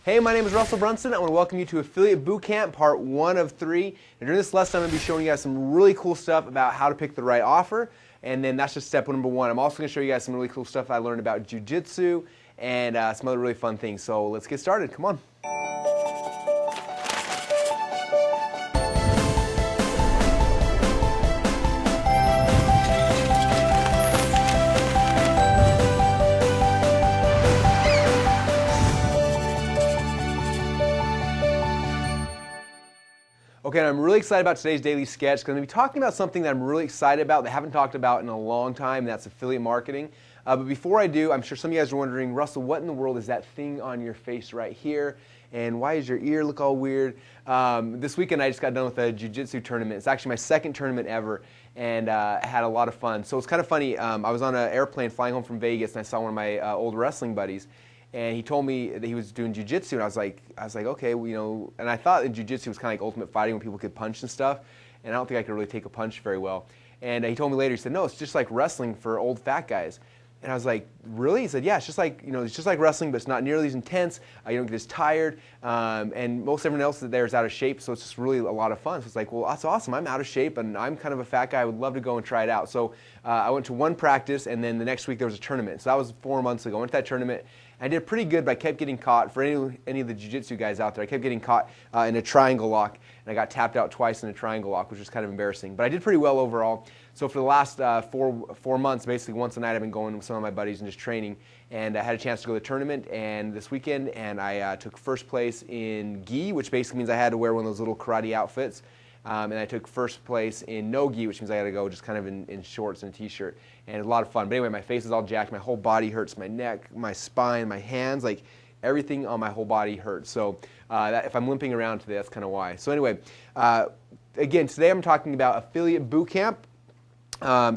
Hey, my name is Russell Brunson. I want to welcome you to Affiliate Bootcamp, part 1 of 3. And during this lesson, I'm going to be showing you guys some really cool stuff about how to pick the right offer. And then that's just step number 1. I'm also going to show you guys some really cool stuff I learned about Jiu-jitsu and some other really fun things. So let's get started. Come on. Okay, and I'm really excited about today's daily sketch because I'm going to be talking about something that I'm really excited about that I haven't talked about in a long time, and that's affiliate marketing. But before I do, I'm sure some of you guys are wondering, Russell, what in the world is that thing on your face right here? And why does your ear look all weird? This weekend I just got done with a jiu-jitsu tournament. It's actually my second tournament ever, and I had a lot of fun. So it's kind of funny. I was on an airplane flying home from Vegas, and I saw one of my old wrestling buddies. And he told me that he was doing jiu-jitsu, and I was like, okay, well, you know, and I thought that jiu-jitsu was kind of like ultimate fighting when people could punch and stuff, and I don't think I could really take a punch very well. And he told me later, he said, no, it's just like wrestling for old fat guys. And I was like, really? He said, yeah, it's just like, you know, it's just like wrestling, but it's not nearly as intense. You don't get as tired, and most everyone else there is out of shape, so it's just really a lot of fun. So it's like, well, that's awesome. I'm out of shape, and I'm kind of a fat guy. I would love to go and try it out. So I went to one practice, and then the next week there was a tournament. So that was 4 months ago. I went to that tournament. I did pretty good, but I kept getting caught. For any of the jiu-jitsu guys out there, I kept getting caught in a triangle lock, and I got tapped out twice in a triangle lock, which was kind of embarrassing. But I did pretty well overall. So for the last four months, basically once a night, I've been going with some of my buddies and just training. And I had a chance to go to the tournament and this weekend, and I took first place in gi, which basically means I had to wear one of those little karate outfits. And I took first place in no gi, which means I had to go just kind of in shorts and a t-shirt. And it was a lot of fun. But anyway, my face is all jacked. My whole body hurts. My neck, my spine, my hands, like everything on my whole body hurts. So if I'm limping around today, that's kind of why. So anyway, again, today I'm talking about Affiliate Bootcamp.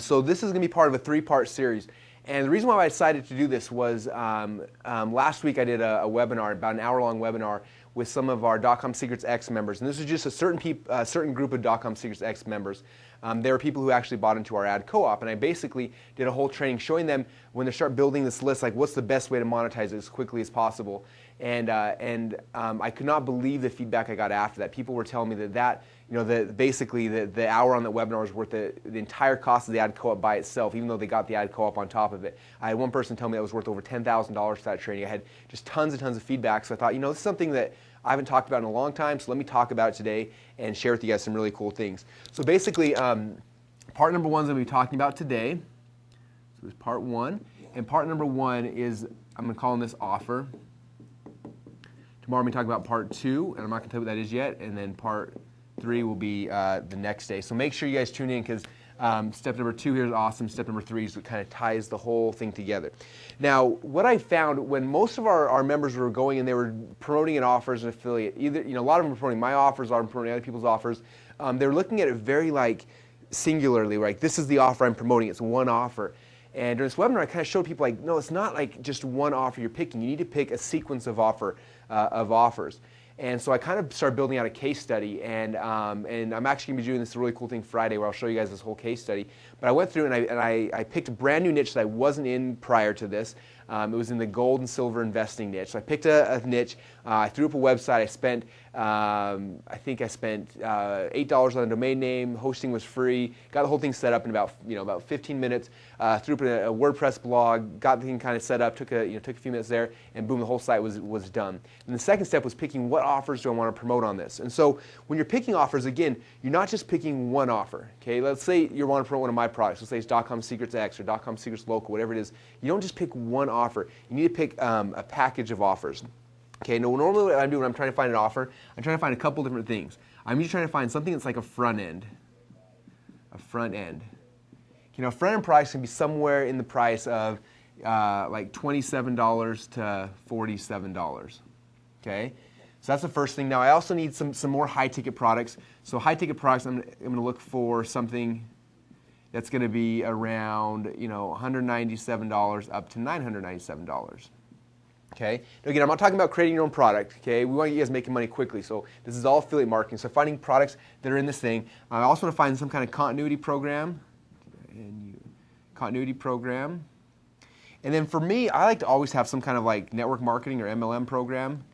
So this is going to be part of a 3-part series. And the reason why I decided to do this was last week I did a webinar, about an hour-long webinar, with some of our DotComSecrets X members. And this is just a certain group of DotComSecrets X members. There are people who actually bought into our ad co-op. And I basically did a whole training showing them when they start building this list, like what's the best way to monetize it as quickly as possible. And I could not believe the feedback I got after that. People were telling me that you know, basically the hour on that webinar was worth the entire cost of the ad co-op by itself, even though they got the ad co-op on top of it. I had one person tell me that was worth over $10,000 for that training. I had just tons and tons of feedback, so I thought, you know, this is something that I haven't talked about in a long time, so let me talk about it today and share with you guys some really cool things. So basically, part number 1 is going to be talking about today. So this is part 1, and part number 1 is, I'm going to call this offer. Tomorrow I'm going to talk about part 2, and I'm not going to tell you what that is yet, and then part 3 will be the next day. So make sure you guys tune in, because step number 2 here is awesome. Step number 3 is what kind of ties the whole thing together. Now, what I found when most of our members were going and they were promoting an offer as an affiliate, either, you know, a lot of them were promoting my offers, a lot of them promoting other people's offers. They were looking at it very like singularly, like this is the offer I'm promoting. It's one offer. And during this webinar, I kind of showed people like, no, it's not like just one offer you're picking. You need to pick a sequence of offers. And so I kind of started building out a case study, and I'm actually going to be doing this really cool thing Friday where I'll show you guys this whole case study. But I went through and I picked a brand new niche that I wasn't in prior to this. It was in the gold and silver investing niche. So I picked a niche. I threw up a website. I spent, I think I spent $8 on a domain name. Hosting was free. Got the whole thing set up in about 15 minutes. Threw up a WordPress blog. Got the thing kind of set up. Took a few minutes there, and boom, the whole site was done. And the second step was picking what offers do I want to promote on this. And so when you're picking offers, again, you're not just picking one offer. Okay, let's say you want to promote one of my products. Let's say it's DotComSecrets X or DotComSecrets Local, whatever it is. You don't just pick one offer. You need to pick a package of offers. Okay, now normally what I'm doing when I'm trying to find an offer, I'm trying to find a couple different things. I'm usually trying to find something that's like a front end. A front end. You know, front end price can be somewhere in the price of like $27 to $47. Okay, so that's the first thing. Now I also need some more high ticket products. So high ticket products, I'm going to look for something that's going to be around, you know, $197 up to $997. Okay. Now again, I'm not talking about creating your own product. Okay. We want you guys making money quickly. So this is all affiliate marketing. So finding products that are in this thing. I also want to find some kind of continuity program. And then for me, I like to always have some kind of like network marketing or MLM program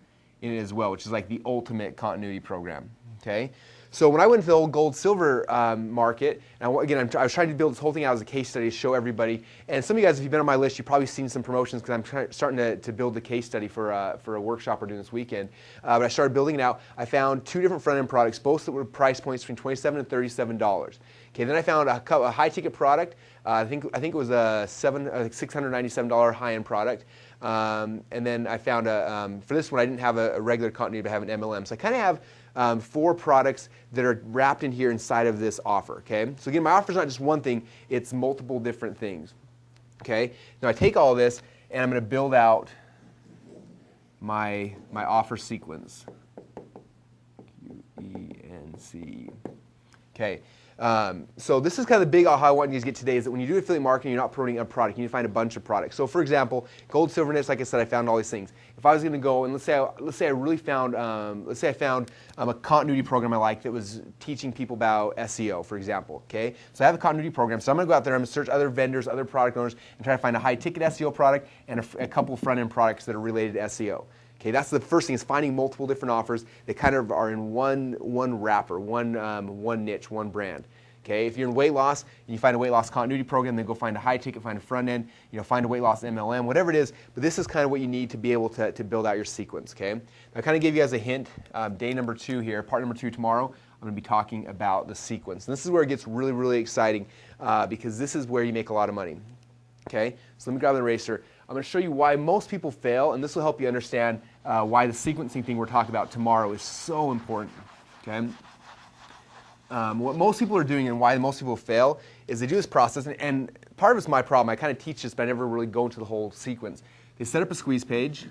in it as well, which is like the ultimate continuity program, okay? So when I went to the old gold-silver market, and I was trying to build this whole thing out as a case study to show everybody. And some of you guys, if you've been on my list, you've probably seen some promotions because I'm starting to build the case study for a workshop we're doing this weekend. But I started building it out. I found 2 different front-end products, both that were price points between $27 and $37. Okay, then I found a high-ticket product. I think it was a $697 high-end product. And then I found for this one, I didn't have a regular continuity, but I have an MLM. So I kind of have 4 products that are wrapped in here inside of this offer, okay? So again, my offer is not just one thing, it's multiple different things, okay? Now I take all this and I'm going to build out my offer sequence. QENC. Okay. So this is kind of the big aha I want you to get today, is that when you do affiliate marketing, you're not promoting a product. You need to find a bunch of products. So for example, gold, silver niche, like I said, I found all these things. If I was going to go and let's say I really found, a continuity program I like that was teaching people about SEO, for example. Okay, so I have a continuity program. So I'm going to go out there, I'm going to search other vendors, other product owners, and try to find a high-ticket SEO product and a couple front-end products that are related to SEO. Okay, that's the first thing, is finding multiple different offers that kind of are in one wrapper, one niche, one brand. Okay, if you're in weight loss and you find a weight loss continuity program, then go find a high ticket, find a front end, find a weight loss MLM, whatever it is. But this is kind of what you need to be able to build out your sequence. Okay, I kind of gave you guys a hint. Day number 2 here, part number 2 tomorrow. I'm going to be talking about the sequence. And this is where it gets really, really exciting because this is where you make a lot of money. Okay, so let me grab the eraser. I'm going to show you why most people fail, and this will help you understand why the sequencing thing we're talking about tomorrow is so important. Okay, what most people are doing and why most people fail is they do this process, and part of it's my problem. I kind of teach this, but I never really go into the whole sequence. They set up a squeeze page.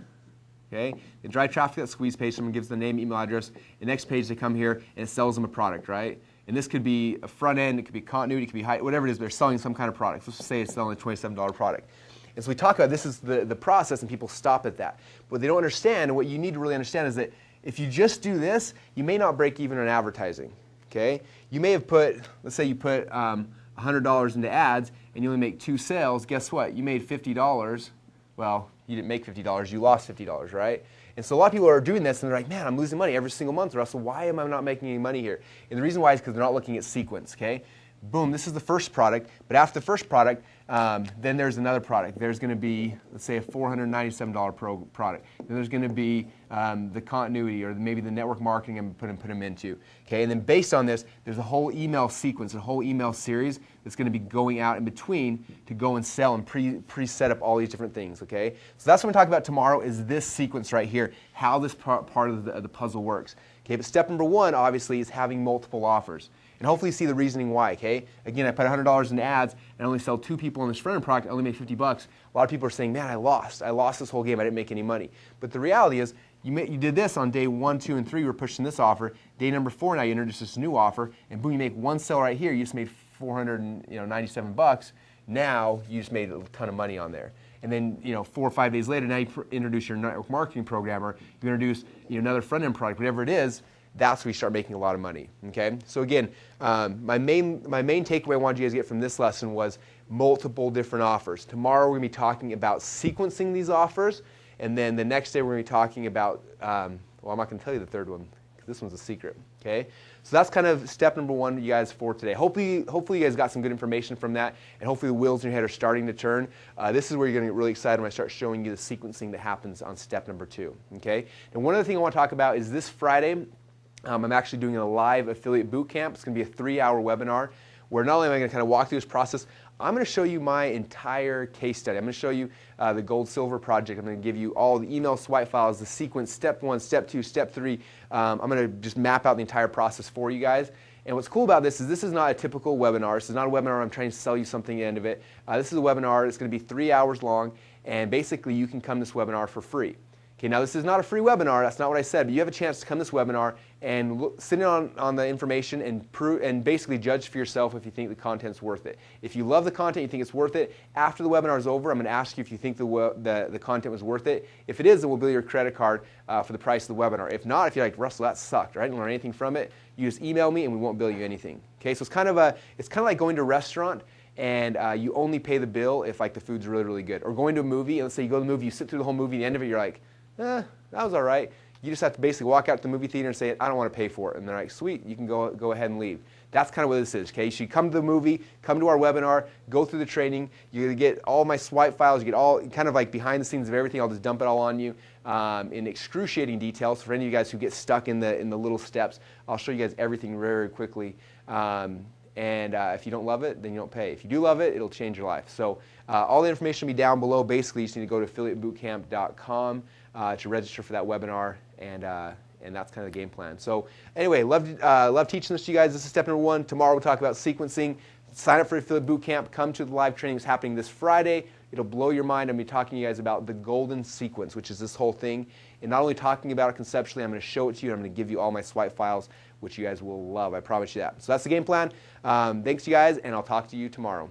Okay, they drive traffic to that squeeze page. Someone gives the name, email address. The next page, they come here and it sells them a product, right? And this could be a front end, it could be continuity, it could be high, whatever it is. But they're selling some kind of product. Let's just say it's selling a $27 product. And so we talk about this is the process, and people stop at that. But they don't understand, and what you need to really understand is that if you just do this, you may not break even on advertising. Okay? You may have put, let's say you put $100 into ads and you only make 2 sales. Guess what? You made $50. Well, you didn't make $50, you lost $50, right? And so a lot of people are doing this and they're like, man, I'm losing money every single month, Russell. Why am I not making any money here? And the reason why is because they're not looking at sequence, okay? Boom, this is the first product, but after the first product, then there's another product. There's going to be, let's say, a $497 product. Then there's going to be the continuity, or maybe the network marketing I'm going to put them into. Okay, and then based on this, there's a whole email sequence, a whole email series that's going to be going out in between to go and sell and pre-set up all these different things. Okay, so that's what I'm going to talk about tomorrow, is this sequence right here, how this part of the puzzle works. Okay, but step number 1, obviously, is having multiple offers. And hopefully you see the reasoning why, okay? Again, I put $100 into ads and only sell 2 people on this front-end product, I only make $50. A lot of people are saying, man, I lost this whole game, I didn't make any money. But the reality is, you did this on day 1, 2, and 3, you were pushing this offer. Day number 4, now you introduce this new offer, and boom, you make 1 sale right here, you just made $497. Now you just made a ton of money on there. And then 4 or 5 days later, now you introduce your network marketing program, or you introduce another front-end product, whatever it is. That's where you start making a lot of money. Okay. So again, my main takeaway I wanted you guys to get from this lesson was multiple different offers. Tomorrow we're going to be talking about sequencing these offers, and then the next day we're going to be talking about. Well, I'm not going to tell you the third one, because this one's a secret. Okay. So that's kind of step number 1, you guys, for today. Hopefully you guys got some good information from that, and hopefully the wheels in your head are starting to turn. This is where you're going to get really excited when I start showing you the sequencing that happens on step number 2. Okay. And one other thing I want to talk about is this Friday. I'm actually doing a live affiliate bootcamp. It's going to be a 3-hour webinar where not only am I going to kind of walk through this process, I'm going to show you my entire case study. I'm going to show you the gold silver project. I'm going to give you all the email swipe files, the sequence, step 1, step 2, step 3. I'm going to just map out the entire process for you guys. And what's cool about this is not a typical webinar. This is not a webinar I'm trying to sell you something at the end of it. This is a webinar that's going to be 3 hours long, and basically you can come to this webinar for free. Okay, now this is not a free webinar, that's not what I said, but you have a chance to come to this webinar and sit in on the information and basically judge for yourself if you think the content's worth it. If you love the content, you think it's worth it, after the webinar is over, I'm going to ask you if you think the content was worth it. If it is, then we'll bill your credit card for the price of the webinar. If not, if you're like, Russell, that sucked, right? I didn't learn anything from it, you just email me and we won't bill you anything. Okay, so it's kind of like going to a restaurant and you only pay the bill if like the food's really, really good. Or going to a movie, and let's say you go to the movie, you sit through the whole movie, at the end of it, you're like, that was all right. You just have to basically walk out to the movie theater and say, I don't want to pay for it. And they're like, sweet, you can go ahead and leave. That's kind of what this is, okay? So you come to the movie, come to our webinar, go through the training. You're going to get all my swipe files. You get all kind of like behind the scenes of everything. I'll just dump it all on you in excruciating details. For any of you guys who get stuck in the little steps, I'll show you guys everything very quickly. If you don't love it, then you don't pay. If you do love it, it'll change your life. So all the information will be down below. Basically, you just need to go to affiliatebootcamp.com to register for that webinar, and that's kind of the game plan. So anyway, love teaching this to you guys. This is step number 1. Tomorrow we'll talk about sequencing. Sign up for Affiliate Bootcamp. Come to the live training. It's happening this Friday. It'll blow your mind. I'm going to be talking to you guys about the golden sequence, which is this whole thing. And not only talking about it conceptually, I'm going to show it to you. I'm going to give you all my swipe files, which you guys will love. I promise you that. So that's the game plan. Thanks, you guys, and I'll talk to you tomorrow.